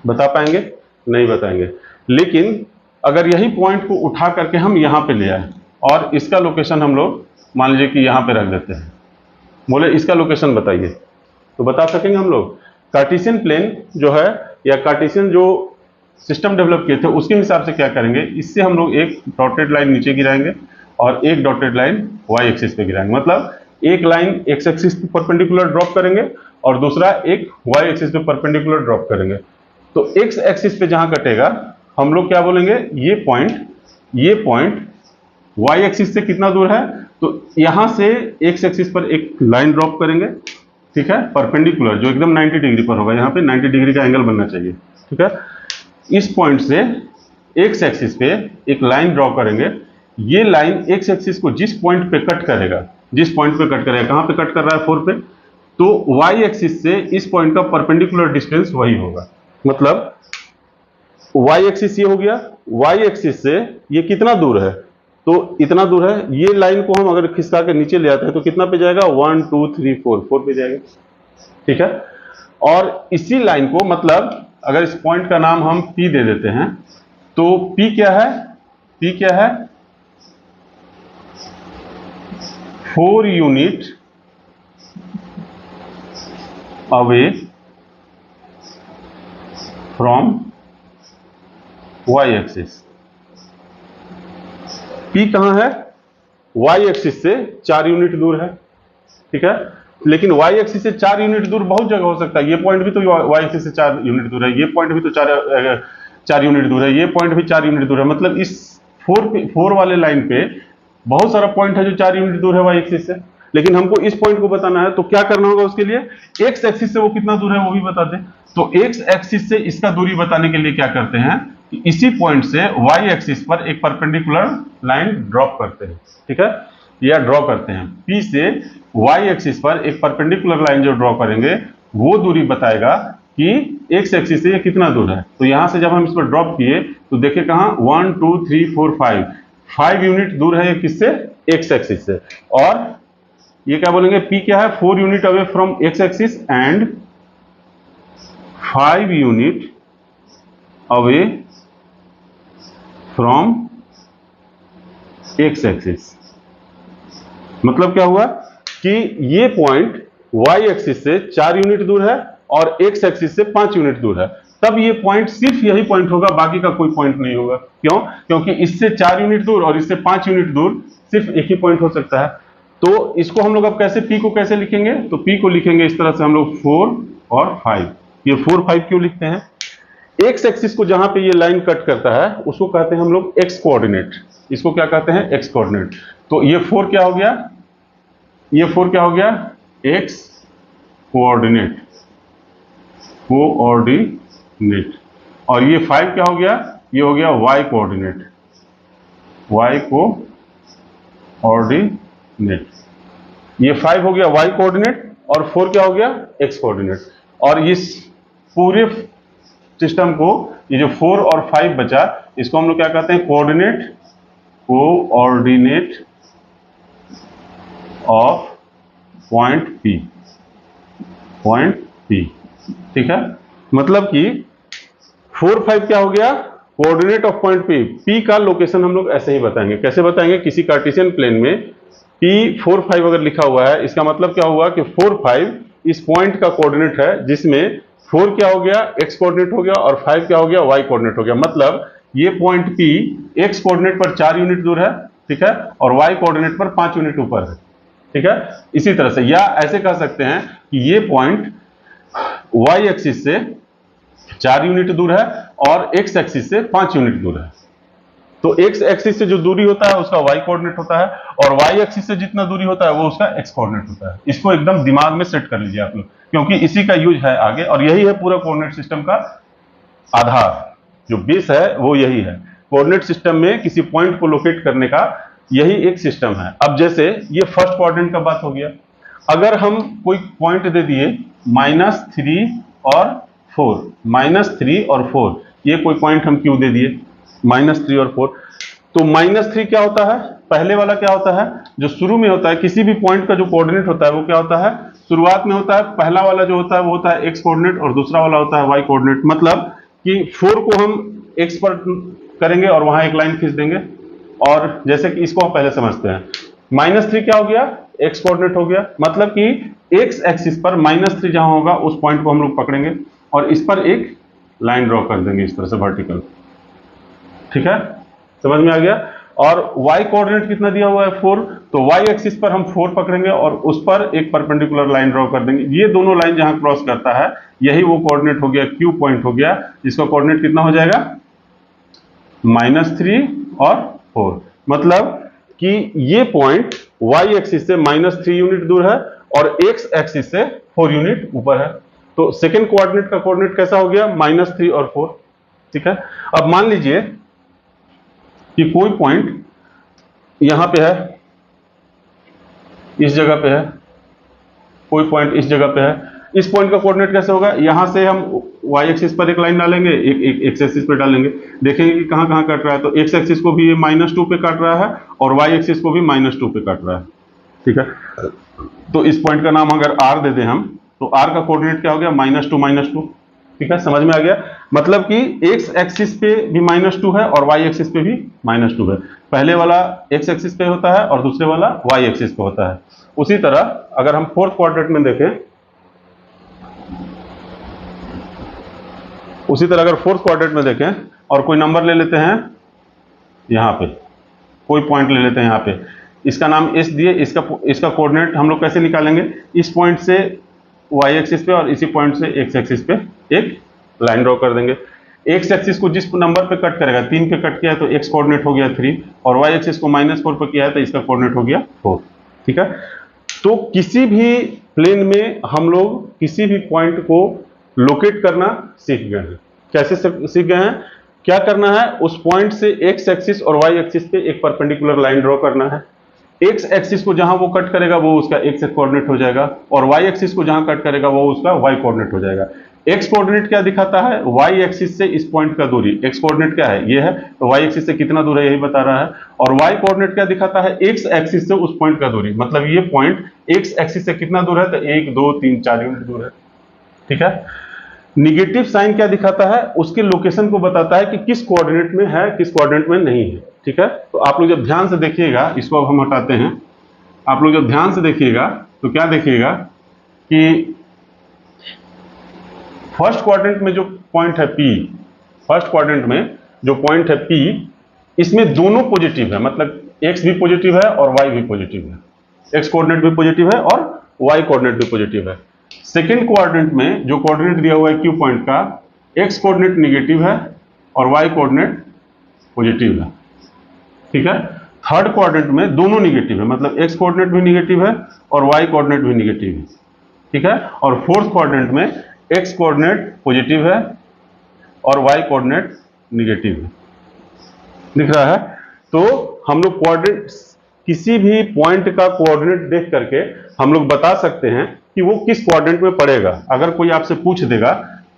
बता पाएंगे? नहीं बताएंगे। लेकिन अगर यही पॉइंट को उठा करके हम यहाँ पे ले आए और इसका लोकेशन हम लोग मान लीजिए कि यहाँ पे रख देते हैं, बोले इसका लोकेशन बताइए, तो बता सकेंगे हम लोग? कार्टेशियन प्लेन जो है या कार्टेशियन जो सिस्टम डेवलप किए थे उसके हिसाब से क्या करेंगे, इससे हम लोग एक डॉटेड लाइन नीचे गिराएंगे और एक डॉटेड लाइन वाई एक्सिस पे गिराएंगे। मतलब एक लाइन एक्स एक्सिस पे परपेंडिकुलर ड्रॉप करेंगे और दूसरा एक वाई एक्सिस पे परपेंडिकुलर ड्रॉप करेंगे। तो एक्स एक्सिस पे जहां कटेगा हम लोग क्या बोलेंगे, ये पॉइंट वाई एक्सिस से कितना दूर है, तो यहां से एक्स एक्सिस पर एक लाइन ड्रॉप करेंगे, ठीक है, परपेंडिकुलर, जो एकदम 90 डिग्री पर होगा। यहाँ पे 90 डिग्री का एंगल बनना चाहिए, ठीक है। इस पॉइंट से एक्स एक्सिस पे एक लाइन ड्रॉ करेंगे। ये लाइन एक्स एक्सिस को जिस पॉइंट पे कट करेगा, कहां पे कट कर रहा है, 4 पे, तो वाई एक्सिस से इस पॉइंट का परपेंडिकुलर डिस्टेंस वही होगा। मतलब वाई एक्सिस ये हो गया, वाई एक्सिस से ये कितना दूर है, तो इतना दूर है। ये लाइन को हम अगर खिसका के नीचे ले आते हैं तो कितना पे जाएगा, 1 2 3 4 पे जाएगा, ठीक है। और इसी लाइन को, मतलब अगर इस पॉइंट का नाम हम P दे देते हैं, तो P क्या है, 4 unit away from Y axis. P कहां है, वाई एक्सिस से 4 यूनिट दूर है, ठीक है। लेकिन वाई एक्सिस से 4 यूनिट दूर बहुत जगह हो सकता है। ये पॉइंट भी तो वाई एक्सिस से 4 यूनिट दूर है, ये पॉइंट भी तो 4 यूनिट दूर है, ये पॉइंट भी 4 यूनिट दूर है। मतलब इस 4 वाले लाइन पे बहुत सारा पॉइंट है जो 4 यूनिट दूर है वाई एक्सिस से। लेकिन हमको इस पॉइंट को बताना है, तो क्या करना होगा उसके लिए, एक्स एक्सिस से वो कितना दूर है वो भी बता दें। तो एक्स एक्सिस से इसका दूरी बताने के लिए क्या करते हैं कि इसी पॉइंट से वाई एक्सिस पर एक परपेंडिकुलर लाइन ड्रॉप करते हैं, ठीक है, या ड्रॉ करते हैं। P से वाई एक्सिस पर एक परपेंडिकुलर लाइन जो ड्रॉ करेंगे वो दूरी बताएगा कि एक्स एक्सिस से ये कितना दूर है। तो यहां से जब हम इस पर ड्रॉप किए तो देखिए कहां, 1 2 3 4 5 यूनिट दूर है ये किससे, एक्स एक्सिस से। और ये क्या बोलेंगे, P क्या है, 4 unit away from x axis and 5 unit away from x axis. मतलब क्या हुआ कि ये पॉइंट वाई एक्सिस से 4 यूनिट दूर है और एक्स एक्सिस से 5 यूनिट दूर है। तब ये पॉइंट सिर्फ यही पॉइंट होगा, बाकी का कोई पॉइंट नहीं होगा। क्यों? क्योंकि इससे 4 यूनिट दूर और इससे 5 यूनिट दूर सिर्फ एक ही पॉइंट हो सकता है। तो इसको हम लोग अब कैसे, P को कैसे लिखेंगे, तो P को लिखेंगे इस तरह से हम लोग 4 और 5। ये 4 5 क्यों लिखते हैं, एक्स एक्सिस को जहां पे ये लाइन कट करता है उसको कहते हैं हम लोग एक्स कोऑर्डिनेट। इसको क्या कहते हैं, एक्स कोऑर्डिनेट। तो ये 4 क्या हो गया, ये 4 क्या हो गया, एक्स कोऑर्डिनेट, और ये 5 क्या हो गया, ये हो गया वाई कोऑर्डिनेट, ये 5 हो गया वाई कोऑर्डिनेट और 4 क्या हो गया, एक्स कोऑर्डिनेट। और इस पूरे सिस्टम को, ये जो 4 और 5 बचा, इसको हम लोग क्या कहते हैं, कोऑर्डिनेट ऑफ पॉइंट P, ठीक है। मतलब कि 4 5 क्या हो गया, कोऑर्डिनेट ऑफ पॉइंट P का लोकेशन हम लोग ऐसे ही बताएंगे। कैसे बताएंगे, किसी कार्टेशियन प्लेन में P 4 5 अगर लिखा हुआ है, इसका मतलब क्या हुआ कि 4 5 इस पॉइंट का कोऑर्डिनेट है, जिसमें 4 क्या हो गया, एक्स कोऑर्डिनेट हो गया और 5 क्या हो गया, वाई कोऑर्डिनेट हो गया। मतलब ये पॉइंट P एक्स कोऑर्डिनेट पर 4 यूनिट दूर है, ठीक है, और वाई कोऑर्डिनेट पर 5 यूनिट ऊपर है, ठीक है। इसी तरह से, या ऐसे कह सकते हैं कि ये पॉइंट वाई एक्सिस से 4 यूनिट दूर है और एक्स एक्सिस से 5 यूनिट दूर है, तो एक्स एक्सिस से जो दूरी होता है उसका वाई कोऑर्डिनेट होता है, और वाई एक्सिस से जितना दूरी होता है वो उसका एक्स कोऑर्डिनेट होता है। इसको एकदम दिमाग में सेट कर लीजिए आप लोग, क्योंकि इसी का यूज है आगे, और यही है पूरा कोऑर्डिनेट सिस्टम का आधार, जो बेस है वो यही है। कोऑर्डिनेट सिस्टम में किसी पॉइंट को लोकेट करने का यही एक सिस्टम है। अब जैसे ये फर्स्ट क्वाड्रेंट का बात हो गया, अगर हम कोई पॉइंट दे दिए -3 और 4, -3 और 4, ये कोई पॉइंट हम क्यों दे दिए -3 और 4, तो -3 क्या होता है, पहले वाला क्या होता है, जो शुरू में होता है किसी भी पॉइंट का जो कोऑर्डिनेट होता है वो क्या होता है, शुरुआत में होता है, पहला वाला जो होता है वो होता है एक्स कोऑर्डिनेट और दूसरा वाला होता है वाई कोऑर्डिनेट। मतलब कि 4 को हम एक्स पर करेंगे और वहां एक लाइन खींच देंगे, और जैसे कि इसको हम पहले समझते हैं, -3 क्या हो गया, एक्स कोऑर्डिनेट हो गया, मतलब कि एक्स एक्सिस पर -3 जहां होगा उस पॉइंट को हम लोग पकड़ेंगे और इस पर एक लाइन ड्रॉ कर देंगे इस तरह से वर्टिकल। ठीक है, समझ में आ गया। और y कोऑर्डिनेट कितना दिया हुआ है 4, तो y एक्सिस पर हम 4 पकड़ेंगे और उस पर एक परपेंडिकुलर लाइन ड्रॉ कर देंगे। ये दोनों लाइन जहां क्रॉस करता है यही वो कोऑर्डिनेट हो गया, Q पॉइंट हो गया, जिसका कोऑर्डिनेट कितना हो जाएगा -3 और 4। मतलब कि ये पॉइंट y एक्सिस से -3 यूनिट दूर है और x एक्सिस से 4 यूनिट ऊपर है। तो सेकेंड कोऑर्डिनेट का कोऑर्डिनेट कैसा हो गया, -3 और 4। ठीक है, अब मान लीजिए कि कोई पॉइंट यहां पे है, इस जगह पे है, कोई पॉइंट इस जगह पे है, इस पॉइंट का कोऑर्डिनेट कैसे होगा, यहां से हम y एक्सिस पर एक लाइन डालेंगे, एक x एक्सिस पे डालेंगे, देखेंगे कि कहां कहां कट रहा है। तो x एक्सिस को भी ये -2 पे काट रहा है और y एक्सिस को भी -2 पे काट रहा है। ठीक है, तो इस पॉइंट का नाम अगर r दे दें हम, तो r का कोऑर्डिनेट क्या हो गया, -2 -2। ठीक है, समझ में आ गया। मतलब कि x एक्सिस पे भी -2 है और y एक्सिस पे भी -2 है। पहले वाला x एक्सिस पे होता है और दूसरे वाला y एक्सिस पे होता है। उसी तरह अगर हम फोर्थ क्वाड्रेंट में देखें, उसी तरह अगर फोर्थ क्वाड्रेंट में देखें और कोई नंबर ले लेते हैं, यहां पे कोई पॉइंट ले लेते हैं, यहां पे इसका नाम s दिए, इसका कोऑर्डिनेट हम लोग कैसे निकालेंगे, इस पॉइंट से y एक्सिस पे और इसी पॉइंट से x एक्सिस पे एक लाइन ड्रॉ कर देंगे। x एक्सिस को जिस नंबर पे कट करेगा, 3 पे कट किया है तो x कोऑर्डिनेट हो गया 3, और y एक्सिस को -4 पे किया है तो इसका कोऑर्डिनेट हो गया 4। ठीक है, तो किसी भी प्लेन में हम लोग किसी भी पॉइंट को लोकेट करना सीख गए हैं। कैसे सीख गए हैं, क्या करना है, उस पॉइंट से x एक्सिस और y एक्सिस पे एक परपेंडिकुलर लाइन ड्रॉ करना है। x एक्सिस को जहां वो कट करेगा वो उसका x कोऑर्डिनेट हो जाएगा, और y एक्सिस को जहां कट करेगा वो उसका y कोऑर्डिनेट हो जाएगा। x कोऑर्डिनेट क्या दिखाता है, y एक्सिस से इस पॉइंट का दूरी, x कोऑर्डिनेट क्या है, ये है, तो y एक्सिस से कितना दूर है यही बता रहा है। और y कोऑर्डिनेट क्या दिखाता है, x एक्सिस से उस पॉइंट का दूरी, मतलब ये पॉइंट x एक्सिस से कितना दूर है, तो 1 2 3 4 यूनिट दूर है। ठीक है, निगेटिव साइन क्या दिखाता है, उसके लोकेशन को बताता है कि किस कोऑर्डिनेट में है, किस कोऑर्डिनेट में नहीं है। ठीक है, तो आप लोग जब ध्यान से देखिएगा, इसको अब हम हटाते हैं, आप लोग जब ध्यान से देखिएगा तो क्या देखिएगा कि फर्स्ट क्वाड्रेंट में जो पॉइंट है P, फर्स्ट क्वाड्रेंट में जो पॉइंट है P, इसमें दोनों पॉजिटिव है, मतलब x भी पॉजिटिव है और y भी पॉजिटिव है, x कोऑर्डिनेट भी पॉजिटिव है और y कोऑर्डिनेट भी पॉजिटिव है। सेकेंड क्वाड्रेंट में जो कोऑर्डिनेट दिया हुआ है Q पॉइंट का, x कोऑर्डिनेट निगेटिव है और y कोऑर्डिनेट पॉजिटिव है। ठीक है, थर्ड क्वाड्रेंट में दोनों निगेटिव है, मतलब x कोऑर्डिनेट भी निगेटिव है और y कोऑर्डिनेट भी निगेटिव है। ठीक है, और फोर्थ क्वाड्रेंट में x कोऑर्डिनेट पॉजिटिव है और y कोऑर्डिनेट निगेटिव है। दिख रहा है, तो हम लोग कोऑर्डिनेट, किसी भी पॉइंट का कोऑर्डिनेट देख करके हम लोग बता सकते हैं कि वो किस क्वाड्रेंट में पड़ेगा। अगर कोई आपसे पूछ देगा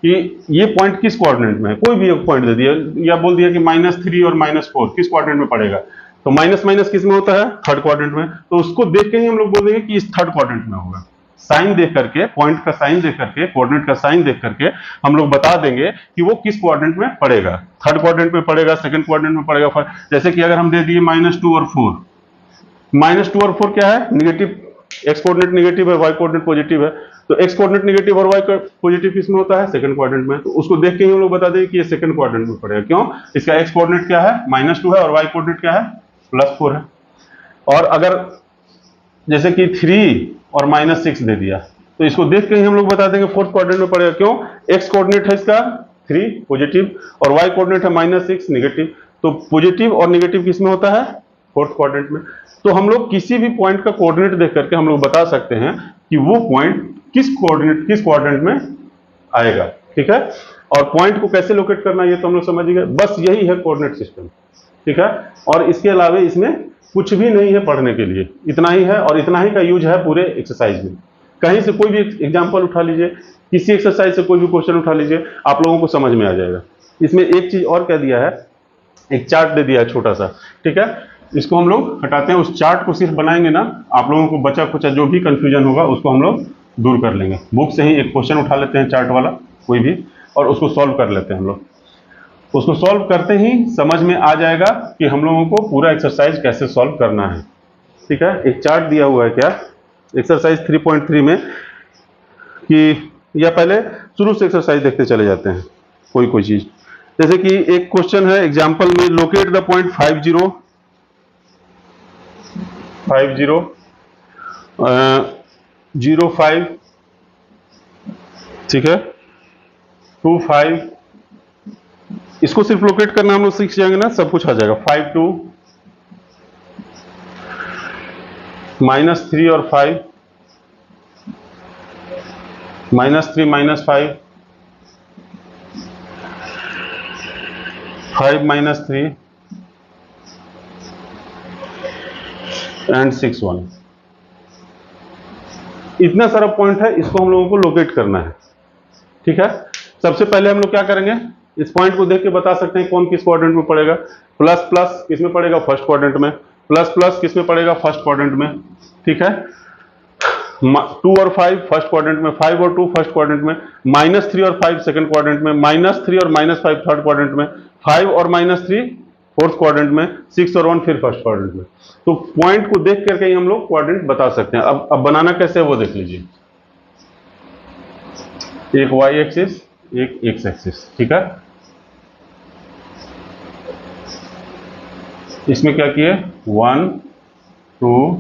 कि ये पॉइंट किस क्वाड्रेंट में है, कोई भी एक पॉइंट दे दिया या बोल दिया कि -3 और -4 किस क्वाड्रेंट में पड़ेगा, तो माइनस माइनस किस में होता है, थर्ड क्वाड्रेंट में, तो उसको देख के ही हम लोग बोल देंगे कि इस थर्ड क्वाड्रेंट में होगा। साइन देख करके, पॉइंट का साइन देख करके, कोऑर्डिनेट का साइन देख करके हम लोग बता देंगे कि वो किस क्वाड्रेंट में पड़ेगा, थर्ड क्वाड्रेंट में पड़ेगा, सेकंड क्वाड्रेंट में पड़ेगा। जैसे कि अगर हम दे दिए -2 और 4, -2 और 4 क्या है, निगेटिव, एक्स कोऑर्डिनेट निगेटिव है, वाई कोऑर्डिनेट पॉजिटिव है, तो एक्स कोऑर्डिनेट निगेटिव और वाई पॉजिटिव किसमें होता है, सेकंड क्वाड्रेंट में, तो उसको देख के ही हम लोग बता देंगे कि ये सेकंड क्वाड्रेंट में पड़ेगा। क्यों, इसका एक्स कोऑर्डिनेट क्या है, -2 है और वाई कोऑर्डिनेट क्या है, +4 है। और अगर जैसे कि 3 और -6 दे दिया, तो इसको देख के ही हम लोग बता देंगे फोर्थ क्वाड्रेंट में पड़ेगा। क्यों, एक्स कोऑर्डिनेट है इसका 3 पॉजिटिव और वाई कोऑर्डिनेट है -6 निगेटिव, तो पॉजिटिव और नेगेटिव किस में होता है? फोर्थ क्वाड्रेंट में। तो हम लोग किसी भी पॉइंट का कोऑर्डिनेट देख करके हम लोग बता सकते हैं कि वो पॉइंट किस क्वाड्रेंट में आएगा। ठीक है, और पॉइंट को कैसे लोकेट करना ये तो हम लोग समझ गए। बस यही है कोऑर्डिनेट सिस्टम। ठीक है, और इसके अलावा इसमें कुछ भी नहीं है पढ़ने के लिए, इतना ही है, और इतना ही का यूज है पूरे एक्सरसाइज में। कहीं से कोई भी एग्जाम्पल उठा लीजिए, किसी एक्सरसाइज से कोई भी क्वेश्चन उठा लीजिए, आप लोगों को समझ में आ जाएगा। इसमें एक चीज और कह दिया है, एक चार्ट दे दिया है छोटा सा। ठीक है, इसको हम लोग हटाते हैं, उस चार्ट को सिर्फ बनाएंगे ना, आप लोगों को बचा कुचा जो भी कंफ्यूजन होगा उसको हम लोग दूर कर लेंगे। बुक से ही एक क्वेश्चन उठा लेते हैं चार्ट वाला कोई भी, और उसको सॉल्व कर लेते हैं हम लोग। उसको सॉल्व करते ही समझ में आ जाएगा कि हम लोगों को पूरा एक्सरसाइज कैसे सॉल्व करना है। ठीक है, एक चार्ट दिया हुआ है क्या एक्सरसाइज 3.3 में, कि या पहले शुरू से एक्सरसाइज देखते चले जाते हैं कोई चीज। जैसे कि एक क्वेश्चन है एग्जांपल में, लोकेट द पॉइंट 50 05, ठीक है, 25, इसको सिर्फ लोकेट करना हम लोग सीख जाएंगे ना, सब कुछ आ जाएगा। 52, -3 और 5, -3 -5, 5 -3 एंड 6 1। इतना सारा पॉइंट है, इसको हम लोगों को लोकेट करना है। ठीक है, सबसे पहले हम लोग क्या करेंगे, इस पॉइंट को देख के बता सकते हैं कौन किस क्वाड्रेंट में पड़ेगा। प्लस प्लस किस में पड़ेगा? फर्स्ट क्वाड्रेंट में। प्लस प्लस किस में पड़ेगा? फर्स्ट क्वाड्रेंट में। ठीक है, 2 और 5 फर्स्ट क्वाड्रेंट में, 5 और 2 फर्स्ट क्वाड्रेंट में, -3 और 5 सेकंड क्वाड्रेंट में, -3 और -5 थर्ड क्वाड्रेंट में, 5 और -3 फोर्थ क्वाड्रेंट में, 6 और 1 फिर फर्स्ट क्वाड्रेंट में। तो पॉइंट को देख करके ही हम लोग क्वाड्रेंट बता सकते हैं। अब बनाना कैसे है वो देख लीजिए। एक y एक्सिस, एक x एक्सिस। ठीक है, इसमें क्या किए, 1 2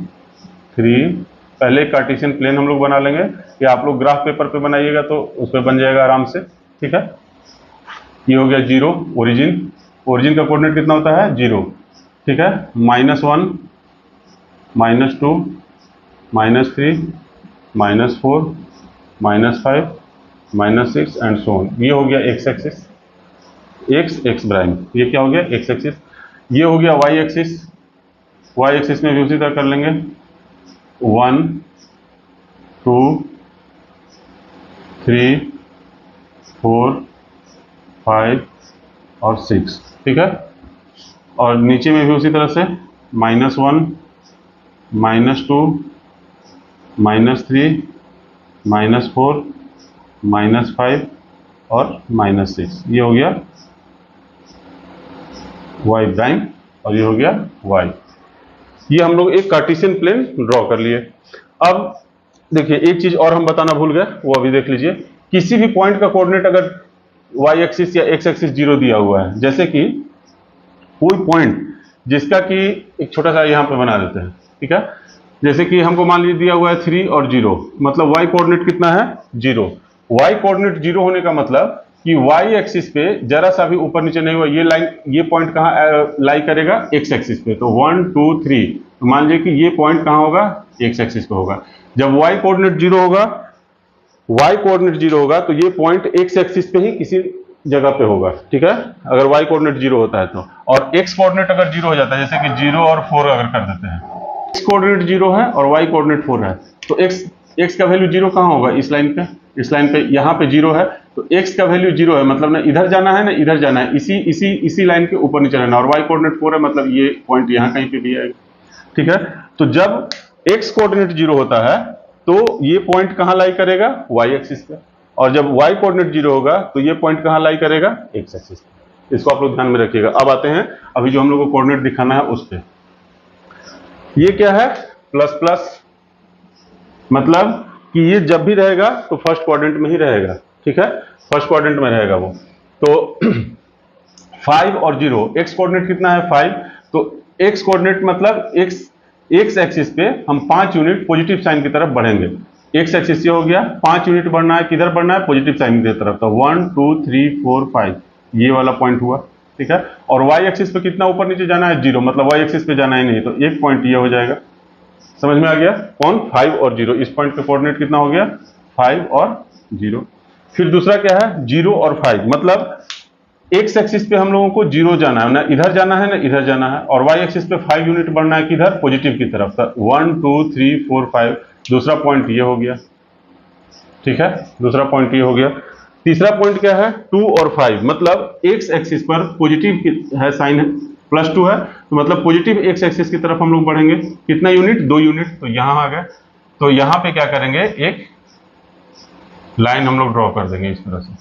3, पहले कार्टेशियन प्लेन हम लोग बना लेंगे, या आप लोग ग्राफ पेपर पे बनाइएगा तो उस पर बन जाएगा आराम से। ठीक है, ये हो गया 0 ओरिजिन। ओरिजिन का कोऑर्डिनेट कितना होता है? 0। ठीक है, -1 -2 -3 -4 -5 -6 एंड सो ऑन। ये हो गया x एक्सिस, x प्राइम। ये क्या हो गया? x axis. ये हो गया y एक्सिस। y एक्सिस में भी उसी तरह कर लेंगे, 1 2 3 4 5 और 6। ठीक है, और नीचे में भी उसी तरह से -1 -2 -3 -4 -5 और -6। ये हो गया y प्राइम और ये हो गया y। ये हम लोग एक कार्टेशियन प्लेन ड्रॉ कर लिए। अब देखिए एक चीज और हम बताना भूल गए, वो अभी देख लीजिए। किसी भी पॉइंट का कोऑर्डिनेट अगर y एक्सिस या x एक्सिस 0 दिया हुआ है, जैसे कि कोई पॉइंट जिसका कि एक छोटा सा यहाँ पे बना देते हैं। ठीक है, जैसे कि हमको मान लीजिए दिया हुआ है 3 और 0, मतलब y कोऑर्डिनेट कितना है? 0। y कोऑर्डिनेट 0 होने का मतलब कि y एक्सिस पे जरा सा भी ऊपर नीचे नहीं हुआ। ये लाइन, ये पॉइंट कहाँ लाई करेगा? x एक्सिस पे। तो 1 2 3, तो मान लीजिए कि ये पॉइंट कहाँ होगा? x एक्सिस पे होगा। जब y कोऑर्डिनेट 0 होगा, y कोऑर्डिनेट 0 होगा तो ये पॉइंट x एक्सिस पे ही किसी जगह पे होगा। ठीक है, अगर y कोऑर्डिनेट 0 होता है तो। और x कोऑर्डिनेट अगर 0 हो जाता है, जैसे कि 0 और 4 अगर कर देते हैं, x कोऑर्डिनेट 0 है और y कोऑर्डिनेट 4 है, तो x का वैल्यू 0 कहाँ होगा? इस लाइन पे। इस लाइन पे यहाँ पे 0 है, तो x का वैल्यू 0 है, मतलब ना इधर जाना है ना इधर जाना है, इसी लाइन के ऊपर नीचे रहना। और y कोऑर्डिनेट 4 है, मतलब ये पॉइंट यहाँ कहीं पे भी आएगा। ठीक है, तो जब x कोऑर्डिनेट 0 होता है तो ये पॉइंट कहाँ लाई करेगा? y एक्सिस पे। और जब y कोऑर्डिनेट 0 होगा तो ये पॉइंट कहाँ लाई करेगा? x एक्सिस पे। इसको आप लोग ध्यान में रखिएगा। अब आते हैं अभी जो हम लोग को कोऑर्डिनेट दिखाना है उस पे। ये क्या है? प्लस प्लस, मतलब कि ये जब भी रहेगा तो फर्स्ट क्वाड्रेंट में ही रहेगा। ठीक है, फर्स्ट क्वाड्रेंट में रहेगा वो। तो 5 और 0, x कोऑर्डिनेट कितना है? 5। तो x कोऑर्डिनेट मतलब x एक्सिस पे हम 5 यूनिट पॉजिटिव साइन की तरफ बढ़ेंगे। x एक्सिस ये हो गया, 5 यूनिट बढ़ना है, किधर बढ़ना है? पॉजिटिव साइन की तरफ। तो 1 2 3 4 5, ये वाला पॉइंट हुआ। ठीक है। और वाई एक्सिस पे कितना ऊपर नीचे जाना है, 0, मतलब वाई एक्सिस पे जाना ही नहीं, तो एक पॉइंट ये हो जाएगा। समझ में आ गया, कौन, 5 और 0, इस पॉइंट का कोऑर्डिनेट कितना हो गया, 5 और 0। फिर दूसरा क्या है, 0 और 5, मतलब एक्स एक्सिस पे हम लोगों को 0 जाना है, ना इधर जाना है ना इधर जाना है, और वाई एक्सिस पे 5 यूनिट बढ़ना है किधर, पॉजिटिव की तरफ, 1 2 3 4 5, दूसरा पॉइंट ये हो गया, ठीक है, दूसरा पॉइंट ये हो गया। तीसरा पॉइंट क्या है, 2 और 5, मतलब एक्स एक्सिस पर पॉजिटिव है साइन है, +2 है, तो मतलब पॉजिटिव एक्स एक्सिस की तरफ हम लोग बढ़ेंगे, कितना यूनिट, 2 यूनिट, तो यहां आ गए। तो यहां पे क्या करेंगे, एक लाइन हम लोग ड्रॉ कर देंगे इस तरह से,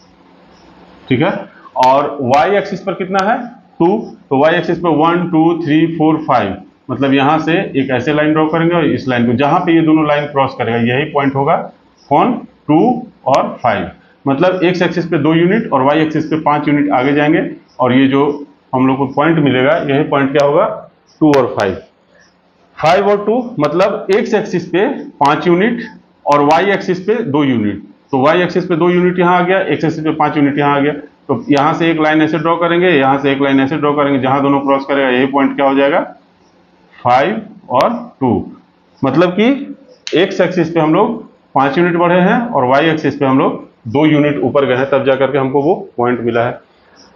ठीक है। और वाई एक्सिस पर कितना है, 2, तो वाई एक्सिस पर 1 2 3 4 5, मतलब यहां से एक ऐसे लाइन ड्रॉ करेंगे और इस लाइन को, जहां पे ये दोनों लाइन क्रॉस करेगा यही पॉइंट होगा, कौन, 2 और 5, मतलब एक्स एक्सिस पे 2 यूनिट और वाई एक्सिस पे 5 यूनिट आगे जाएंगे, और ये जो हम लोग को पॉइंट मिलेगा यही पॉइंट क्या होगा, 2 और 5, 5 और 2, मतलब एक्स एक्सिस पे 5 यूनिट और वाई एक्सिस पे 2 यूनिट, तो वाई एक्सिस पे 2 यूनिट यहाँ आ गया, एक्स एक्सिस पे 5 यूनिट यहाँ आ गया, तो यहाँ से एक लाइन ऐसे ड्रॉ करेंगे, यहाँ से एक लाइन ऐसे ड्रॉ करेंगे, जहां दोनों क्रॉस करेगा यही पॉइंट क्या हो जाएगा, 5 और 2, मतलब कि एक्स एक्सिस पे हम लोग 5 यूनिट बढ़े हैं और वाई एक्सिस पे हम लोग 2 यूनिट ऊपर गए हैं, तब जाकर के हमको वो पॉइंट मिला है।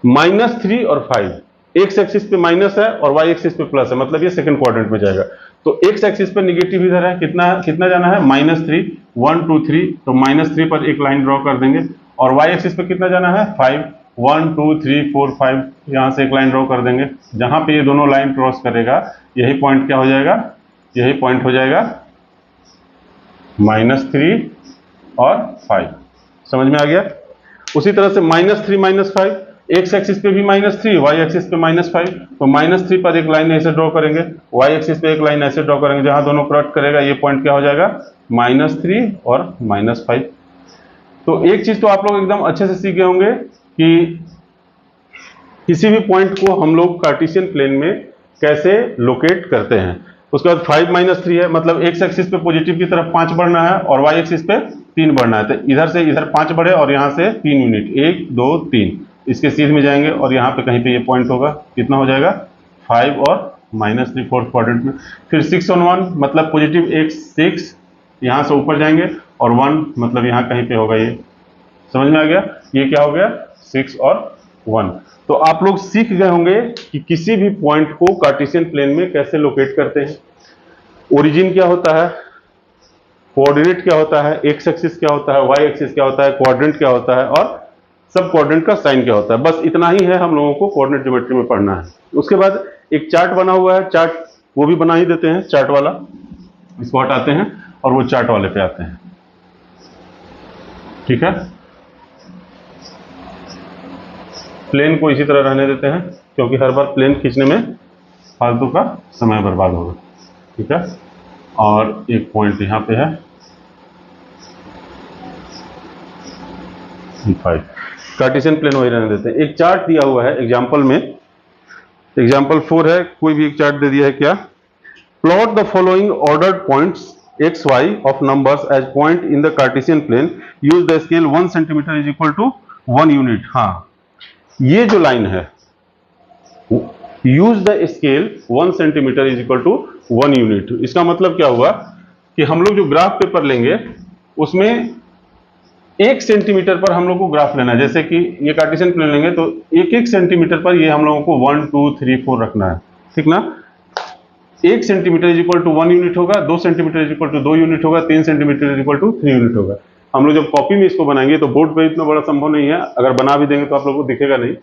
-3 और 5, एक्स एक्सिस पे माइनस है और वाई एक्सिस पे प्लस है, मतलब ये सेकंड क्वाड्रेंट में जाएगा, तो एक्स एक्सिस पे निगेटिव इधर है, कितना जाना है, -3, 1 2 3, तो -3 पर एक लाइन ड्रॉ कर देंगे, और वाई एक्सिस पे कितना जाना है, 5, 1 2 3 4 5, यहाँ से एक लाइन ड्रॉ कर देंगे, जहां पे ये दोनों लाइन क्रॉस करेगा यही पॉइंट क्या हो जाएगा, यही पॉइंट हो जाएगा -3 और 5। समझ में आ गया। उसी तरह से -3 -5, एक्स एक्सिस पे भी -3, वाई एक्सिस पे -5, तो -3 पर एक लाइन ऐसे ड्रॉ करेंगे, वाई एक्सिस पे एक लाइन ऐसे ड्रॉ करेंगे, जहां दोनों क्रॉस करेगा ये पॉइंट क्या हो जाएगा, -3 और -5। तो एक चीज तो आप लोग एकदम अच्छे से सीख गए होंगे कि किसी भी पॉइंट को हम लोग कार्टेशियन प्लेन में कैसे लोकेट करते हैं। उसके बाद 5 - 3 है, मतलब एक्स एक्सिस पे पॉजिटिव की तरफ 5 बढ़ना है और वाई एक्सिस पे 3 बढ़ना है, तो इधर से इधर 5 बढ़े और यहाँ से 3 यूनिट, 1 2 3, इसके सीध में जाएंगे और यहाँ पे कहीं पे ये पॉइंट होगा, कितना हो जाएगा, 5 और -3 फोर्थ क्वाड्रेंट में। फिर 6 और 1, मतलब पॉजिटिव एक्स 6, यहाँ से ऊपर जाएंगे, और 1 मतलब यहाँ कहीं पे होगा, ये समझ में आ गया, ये क्या हो गया, 6 और 1। तो आप लोग सीख गए होंगे कि किसी भी पॉइंट को कार्टेशियन प्लेन में कैसे लोकेट करते हैं, ओरिजिन क्या होता है, कोऑर्डिनेट क्या होता है, एक्स एक्सिस क्या होता है, वाई एक्सिस क्या होता है, क्वाड्रेंट क्या होता है, और सब क्वाड्रेंट का साइन क्या होता है, बस इतना ही है हम लोगों को कोऑर्डिनेट ज्योमेट्री में पढ़ना है। उसके बाद एक चार्ट बना हुआ है, चार्ट वो भी बना ही देते हैं, चार्ट वाला, इसको हटाते हैं और वो चार्ट वाले पे आते हैं, ठीक है। प्लेन को इसी तरह रहने देते हैं, क्योंकि हर बार प्लेन खींचने में फालतू का समय बर्बाद होगा, ठीक है। और एक पॉइंट यहाँ पे है 5, कार्टेशियन प्लेन वही रहने देते हैं। एक चार्ट दिया हुआ है एग्जाम्पल में, एग्जाम्पल 4 है, कोई भी एक चार्ट दे दिया है, क्या, plot the following ordered points X Y of numbers as point in the Cartesian plane, use the scale 1 centimetre is equal to 1 unit. हाँ, ये जो लाइन है, use the scale 1 centimetre is equal to 1 unit, इसका मतलब क्या हुआ कि हम लोग जो ग्राफ पेपर लेंगे उसमें 1 सेंटीमीटर पर हम लोग को ग्राफ लेना है। जैसे कि ये कार्टेशियन प्लेन लेंगे तो 1 सेंटीमीटर पर ये हम लोगों को 1 2 3 4 रखना है, ठीक ना। 1 centimetre is equal to 1 unit होगा, 2 centimetre is equal to 2 unit होगा, 3 centimetre is equal to 3 unit होगा। हम लोग जब कॉपी में इसको बनाएंगे तो बोर्ड पे इतना बड़ा संभव नहीं है, अगर बना भी देंगे तो आप लोग को दिखेगा नहीं,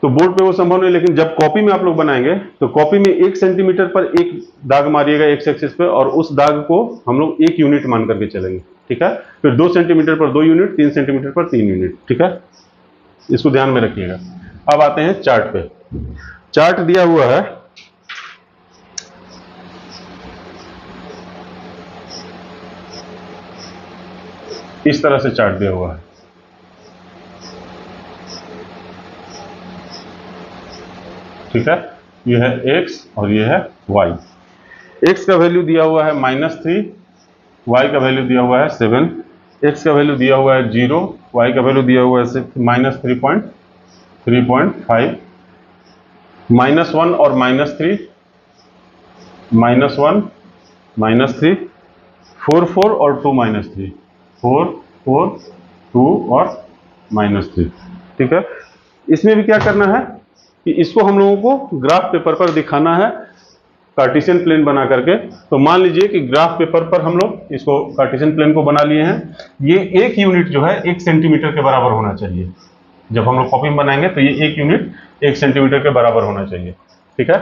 तो बोर्ड पे वो संभव नहीं, लेकिन जब कॉपी में आप लोग बनाएंगे तो कॉपी में 1 सेंटीमीटर पर एक दाग मारिएगा एक्स एक्सिस पे, और उस दाग को हम लोग 1 यूनिट मान करके चलेंगे, ठीक है। फिर 2 सेंटीमीटर पर 2 यूनिट, 3 सेंटीमीटर पर 3 यूनिट, ठीक है, इसको ध्यान में रखिएगा। अब आते हैं चार्ट पे। चार्ट दिया हुआ है, इस तरह से चार्ट दिया हुआ है, ठीक है। ये है x और ये है y। x का वैल्यू दिया हुआ है -3, y का वैल्यू दिया हुआ है 7, x का वैल्यू दिया हुआ है 0, y का वैल्यू दिया हुआ है -3.5, -1 और -3, -1 -3, 4 4 और 2 -3, 4 4 2 और -3। ठीक है, इसमें भी क्या करना है कि इसको हम लोगों को ग्राफ पेपर पर दिखाना है कार्टेशियन प्लेन बना करके। तो मान लीजिए कि ग्राफ पेपर पर हम लोग इसको कार्टेशियन प्लेन को बना लिए हैं। ये एक यूनिट जो है 1 सेंटीमीटर के बराबर होना चाहिए। जब हम लोग कॉपी में बनाएंगे तो ये एक यूनिट 1 सेंटीमीटर के बराबर होना चाहिए। ठीक है,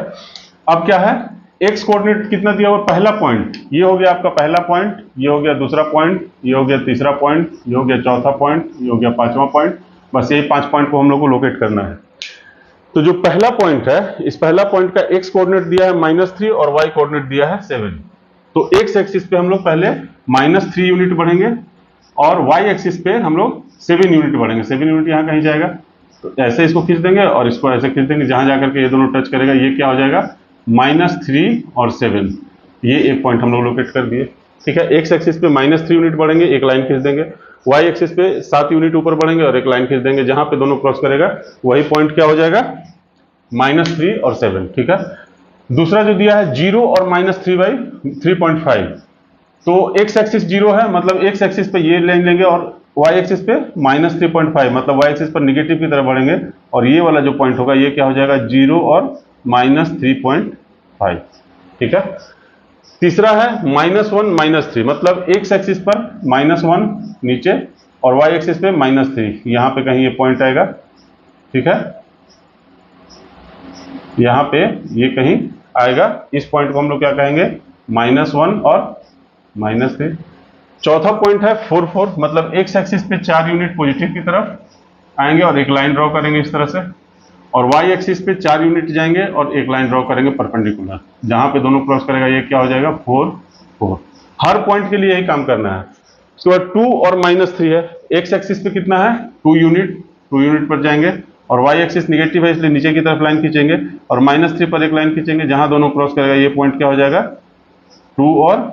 अब क्या है, एक्स कोऑर्डिनेट कितना दिया हुआ, पहला पॉइंट ये हो गया आपका पहला पॉइंट, ये हो गया दूसरा पॉइंट, ये हो गया तीसरा पॉइंट, ये हो गया चौथा पॉइंट, ये हो गया पांचवा पॉइंट। बस यही 5 पॉइंट को हम लोग को लोकेट करना है। तो जो पहला पॉइंट है, इस पहला पॉइंट का एक्स कोऑर्डिनेट दिया है -3 और वाई कोऑर्डिनेट दिया है 7। तो एक्स एक्सिस पे हम लोग पहले -3 यूनिट बढ़ेंगे और वाई एक्सिस पे हम लोग 7 यूनिट बढ़ेंगे। 7 यूनिट यहाँ कहीं जाएगा, तो ऐसे इसको खींच देंगे और इसको ऐसे खींच देंगे, जहां जाकर के ये दोनों टच करेगा ये क्या हो जाएगा, -3 और 7। ये एक पॉइंट हम लोग लोकेट कर दिए। ठीक है, एक्स एक्सिस पे -3 यूनिट बढ़ेंगे, एक लाइन खींच देंगे। वाई एक्सिस पे 7 यूनिट ऊपर बढ़ेंगे और एक लाइन खींच देंगे। जहां पे दोनों क्रॉस करेगा वही पॉइंट क्या हो जाएगा, -3 और 7। ठीक है, दूसरा जो दिया है 0 और -3/3.5। तो एक्स एक्सिस 0 है, मतलब एक्स एक्सिस पे ये लाइन लेंगे और वाई एक्सिस पे -3.5, मतलब वाई एक्सिस पर निगेटिव की तरफ बढ़ेंगे और ये वाला जो पॉइंट होगा ये क्या हो जाएगा, 0 और -3.5। ठीक है, तीसरा है -1 -3, मतलब एक्स एक्सिस पर -1 नीचे और वाई एक्सिस पे -3, यहां पे कहीं ये पॉइंट आएगा। ठीक है, यहां पे ये कहीं आएगा, इस पॉइंट को हम लोग क्या कहेंगे, -1 और -3। चौथा पॉइंट है 4 4, मतलब एक्स एक्सिस पे 4 यूनिट पॉजिटिव की तरफ आएंगे और एक लाइन ड्रॉ करेंगे इस तरह से, और वाई एक्सिस पे 4 यूनिट जाएंगे और एक लाइन ड्रॉ करेंगे परपेंडिकुलर, जहां पे दोनों क्रॉस करेगा ये क्या हो जाएगा, 4 4। हर पॉइंट के लिए यही काम करना है। उसके बाद 2 और -3 है, एक्स एक्सिस पे कितना है, 2 यूनिट पर जाएंगे और वाई एक्सिस निगेटिव है इसलिए नीचे की तरफ लाइन खींचेंगे और -3 पर एक लाइन खींचेंगे, जहां दोनों क्रॉस करेगा ये पॉइंट क्या हो जाएगा, 2 और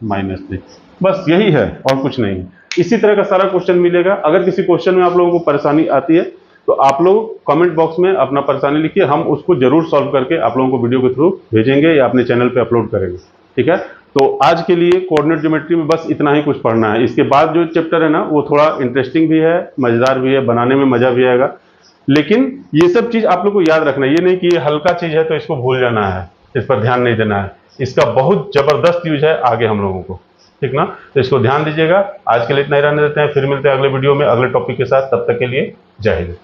-3। बस यही है और कुछ नहीं। इसी तरह का सारा क्वेश्चन मिलेगा। अगर किसी क्वेश्चन में आप लोगों को परेशानी आती है तो आप लोग कमेंट बॉक्स में अपना परेशानी लिखिए, हम उसको जरूर सॉल्व करके आप लोगों को वीडियो के थ्रू भेजेंगे या अपने चैनल पे अपलोड करेंगे। ठीक है, तो आज के लिए कोऑर्डिनेट ज्योमेट्री में बस इतना ही कुछ पढ़ना है। इसके बाद जो चैप्टर है ना वो थोड़ा इंटरेस्टिंग भी है, मजेदार भी है, बनाने में मजा भी आएगा। लेकिन ये सब चीज आप लोग को याद रखना है, ये नहीं कि ये हल्का चीज है तो इसको भूल जाना है, इस पर ध्यान नहीं देना है। इसका बहुत जबरदस्त यूज है आगे हम लोगों को। ठीक ना, तो इसको ध्यान दीजिएगा। आज के लिए इतना ही रहने देते हैं, फिर मिलते हैं अगले वीडियो में अगले टॉपिक के साथ। तब तक के लिए जय हिंद।